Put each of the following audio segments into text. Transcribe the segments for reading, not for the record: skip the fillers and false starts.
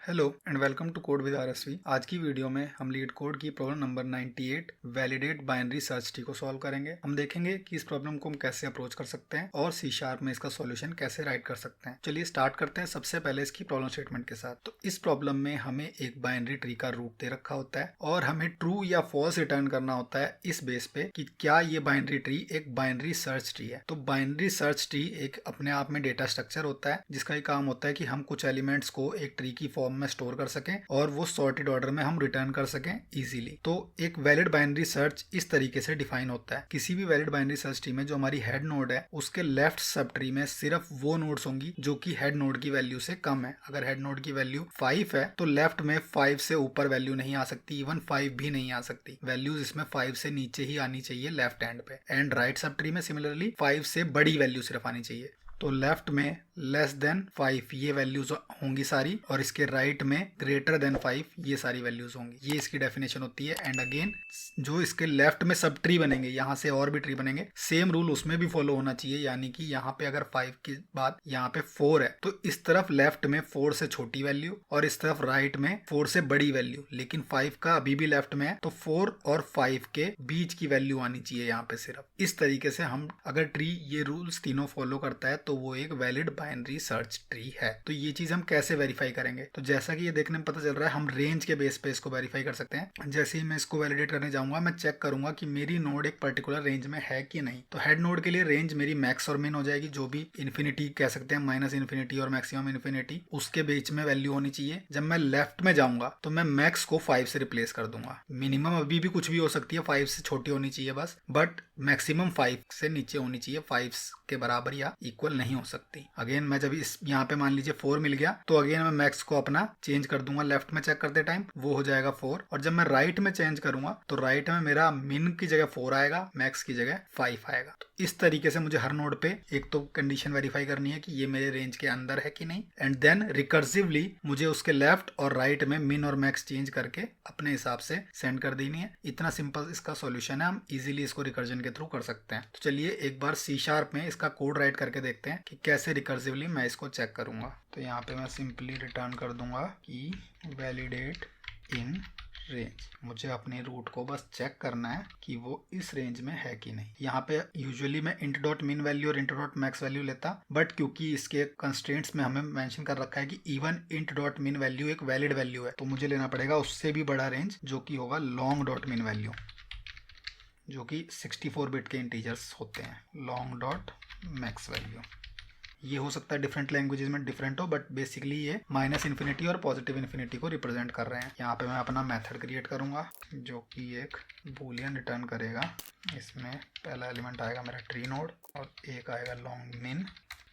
Hello and welcome to code with RSV. आज की video में हम लीड कोड की problem number 98 validate binary search tree को सॉल्व करेंगे। हम देखेंगे कि इस प्रॉब्लम को हम कैसे अप्रोच कर सकते हैं और सी शार्प में इसका सॉल्यूशन कैसे राइट कर सकते हैं। चलिए स्टार्ट करते हैं सबसे पहले इसकी प्रॉब्लम स्टेटमेंट के साथ। तो इस प्रॉब्लम में हमें एक बाइनरी ट्री का रूप दे रखा होता है और हमें ट्रू या फॉल्स रिटर्न करना होता है इस बेस पे कि क्या ये बाइनरी ट्री एक बाइनरी सर्च ट्री है। तो बाइनरी सर्च ट्री एक अपने आप में डेटा स्ट्रक्चर होता है जिसका ये काम होता है कि हम कुछ एलिमेंट्स को एक ट्री की फॉर्म में स्टोर कर सकें और वो सॉर्टेड ऑर्डर में हम रिटर्न कर सकें इजीली। तो एक वैलिड बाइनरी सर्च इस तरीके से डिफाइन होता है। किसी भी वैलिड बाइनरी सर्च ट्री में जो हमारी हेड नोड है उसके लेफ्ट सब ट्री में सिर्फ वो नोड्स होंगी जो कि हेड नोड की वैल्यू से कम है। अगर हेड नोड की वैल्यू 5 है तो लेफ्ट में 5 से ऊपर वैल्यू नहीं आ सकती, इवन 5 भी नहीं आ सकती। वैल्यूज इसमें 5 से नीचे ही आनी चाहिए लेफ्ट एंड पे। एंड राइट सब ट्री में सिमिलरली 5 से बड़ी वैल्यू सिर्फ आनी चाहिए। तो लेफ्ट में लेस देन 5 ये वैल्यूज होंगी सारी और इसके राइट में ग्रेटर देन 5 ये सारी वैल्यूज होंगी। ये इसकी डेफिनेशन होती है। एंड अगेन जो इसके लेफ्ट में सब ट्री बनेंगे, यहाँ से और भी ट्री बनेंगे, सेम रूल उसमें भी फॉलो होना चाहिए। यानी कि यहाँ पे अगर 5 के बाद यहाँ पे 4 है तो इस तरफ लेफ्ट में 4 से छोटी वैल्यू और इस तरफ राइट में 4 से बड़ी वैल्यू। लेकिन 5 का अभी भी लेफ्ट में है तो 4 और 5 के बीच की वैल्यू आनी चाहिए यहाँ पे सिर्फ। इस तरीके से हम अगर ट्री ये रूल्स तीनों फॉलो करता है तो वो एक वैलिड बाइनरी सर्च ट्री है। तो ये चीज हम कैसे वेरीफाई करेंगे? तो जैसा कि ये देखने में पता चल रहा है हम रेंज के बेस पे इसको वेरीफाई कर सकते हैं। जैसे ही मैं इसको वैलिडेट करने जाऊंगा मैं चेक करूंगा कि मेरी नोड एक पर्टिकुलर रेंज में है कि नहीं। तो हेड नोड के लिए रेंज मेरी मैक्स और मिन हो जाएगी, जो भी इन्फिनिटी कह सकते हैं, माइनस इन्फिनिटी और मैक्सिमम इन्फिनिटी, उसके बीच में वैल्यू होनी चाहिए। जब मैं लेफ्ट में जाऊंगा तो मैं मैक्स को 5 से रिप्लेस कर दूंगा। मिनिमम अभी भी कुछ भी हो सकती है, 5 से छोटी होनी चाहिए बस, बट मैक्सिमम 5 से नीचे होनी चाहिए, 5 के बराबर या इक्वल नहीं हो सकती। अगेन मैं जब इस यहाँ पे मान लीजिए 4 मिल गया तो अगेन मैं मैक्स को अपना चेंज कर दूंगा लेफ्ट में चेक करते टाइम, वो हो जाएगा 4। और जब मैं राइट में चेंज करूंगा तो राइट में मेरा मिन की जगह 4 आएगा, मैक्स की जगह 5 आएगा। तो इस तरीके से मुझे हर नोड पे एक तो कंडीशन वेरीफाई करनी है कि ये मेरे रेंज के अंदर है कि नहीं, एंड देन रिकर्सिवली मुझे उसके लेफ्ट और राइट में मिन और मैक्स चेंज करके अपने हिसाब से सेंड कर देनी है। इतना सिंपल इसका सॉल्यूशन है। हम इजीली इसको रिकर्जन के थ्रू कर सकते हैं। तो चलिए एक बार सी शार्प में इसका कोड राइट करके देखते हैं कि कैसे रिकर्सिवली मैं इसको चेक करूंगा। तो यहाँ पे मैं सिंपली रिटर्न कर दूंगा कि वैलिडेट इन रेंज। मुझे अपने रूट को बस चेक करना है कि वो इस रेंज में है कि नहीं। यहाँ पे यूजुअली मैं int डॉट मिन वैल्यू और int डॉट मैक्स वैल्यू लेता, बट क्योंकि इसके कंस्ट्रेंट्स में हमें मेंशन कर रखा है कि इवन int डॉट मिन वैल्यू एक वैलिड वैल्यू है, तो मुझे लेना पड़ेगा उससे भी बड़ा रेंज जो कि होगा लॉन्ग डॉट मिन वैल्यू, जो कि 64 बिट के इंटीजर्स होते हैं, लॉन्ग डॉट मैक्स वैल्यू। ये हो सकता है डिफरेंट लैंग्वेजेस में डिफरेंट हो, बट बेसिकली ये माइनस इन्फिनिटी और पॉजिटिव इन्फिनिटी को रिप्रेजेंट कर रहे हैं। यहाँ पे मैं अपना मेथड क्रिएट करूँगा जो कि एक बूलियन रिटर्न करेगा। इसमें पहला एलिमेंट आएगा मेरा ट्री नोड और एक आएगा लॉन्ग मिन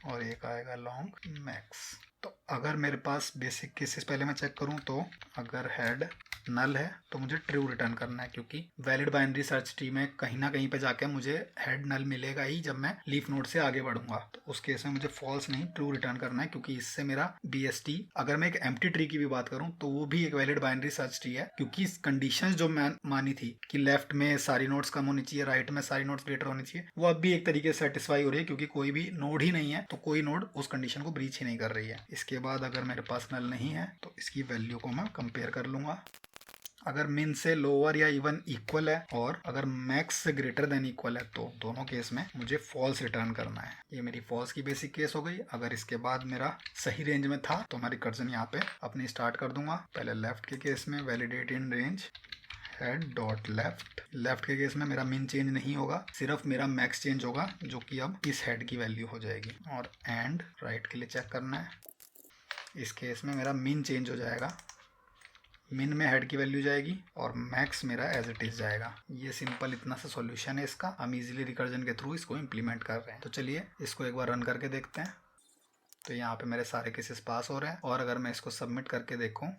और एक आएगा लॉन्ग मैक्स। तो अगर मेरे पास बेसिक केसेस पहले मैं चेक करूँ तो अगर हेड नल है तो मुझे ट्रू रिटर्न करना है, क्योंकि वैलिड बाइनरी सर्च ट्री में कहीं ना कहीं पे जाके मुझे हेड नल मिलेगा ही जब मैं लीफ नोड से आगे बढ़ूंगा। तो उस केस में मुझे फॉल्स नहीं ट्रू रिटर्न करना है, क्योंकि इससे मेरा BST, अगर मैं एक एम्प्टी ट्री की भी बात करूं तो वो भी एक वैलिड बाइनरी सर्च ट्री है, क्योंकि कंडीशंस जो मैं मानी थी कि लेफ्ट में सारी नोड्स कम होनी चाहिए, राइट में सारी नोड्स ग्रेटर होनी चाहिए, वो अब भी एक तरीके से सेटिस्फाई हो रही है, क्योंकि कोई भी नोड ही नहीं है तो कोई नोड उस कंडीशन को ब्रीच ही नहीं कर रही है। इसके बाद अगर मेरे पास नल नहीं है तो इसकी वैल्यू को मैं कंपेयर कर लूंगा। अगर मिन से लोअर या इवन इक्वल है और अगर मैक्स से ग्रेटर देन इक्वल है तो दोनों केस में मुझे फॉल्स रिटर्न करना है। ये मेरी फॉल्स की बेसिक केस हो गई। अगर इसके बाद मेरा सही रेंज में था तो मैं रिकर्जन यहाँ पे अपनी स्टार्ट कर दूंगा। पहले लेफ्ट के केस में validate in range head dot left. Left के केस में मेरा मिन चेंज नहीं होगा, सिर्फ मेरा मैक्स चेंज होगा जो कि अब इस हेड की वैल्यू हो जाएगी। और एंड राइट के लिए चेक करना है। इस केस में मेरा मिन चेंज हो जाएगा, मिन में हेड की वैल्यू जाएगी और मैक्स मेरा एज इट इज जाएगा। ये सिंपल इतना सा सॉल्यूशन है इसका। हम इजीली रिकर्जन के थ्रू इसको इम्प्लीमेंट कर रहे हैं। तो चलिए इसको एक बार रन करके देखते हैं। तो यहाँ पे मेरे सारे केसेस पास हो रहे हैं और अगर मैं इसको सबमिट करके देखूँ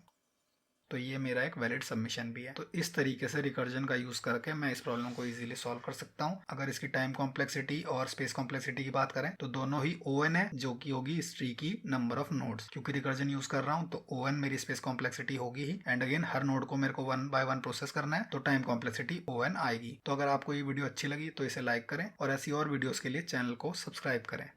तो ये मेरा एक वैलिड सबमिशन भी है। तो इस तरीके से रिकर्जन का यूज करके मैं इस प्रॉब्लम को इजीली सॉल्व कर सकता हूँ। अगर इसकी टाइम कॉम्प्लेक्सिटी और स्पेस कॉम्प्लेक्सिटी की बात करें तो दोनों ही ON है, जो कि होगी इस ट्री की नंबर ऑफ नोड्स। क्योंकि रिकर्जन यूज कर रहा हूँ तो ON मेरी स्पेस कॉम्प्लेक्सिटी होगी ही। एंड अगेन हर नोड को मेरे को 1 by 1 प्रोसेस करना है तो टाइम कॉम्प्लेक्सिटी ON आएगी। तो अगर आपको ये वीडियो अच्छी लगी तो इसे लाइक करें और ऐसी और वीडियोस के लिए चैनल को सब्सक्राइब करें।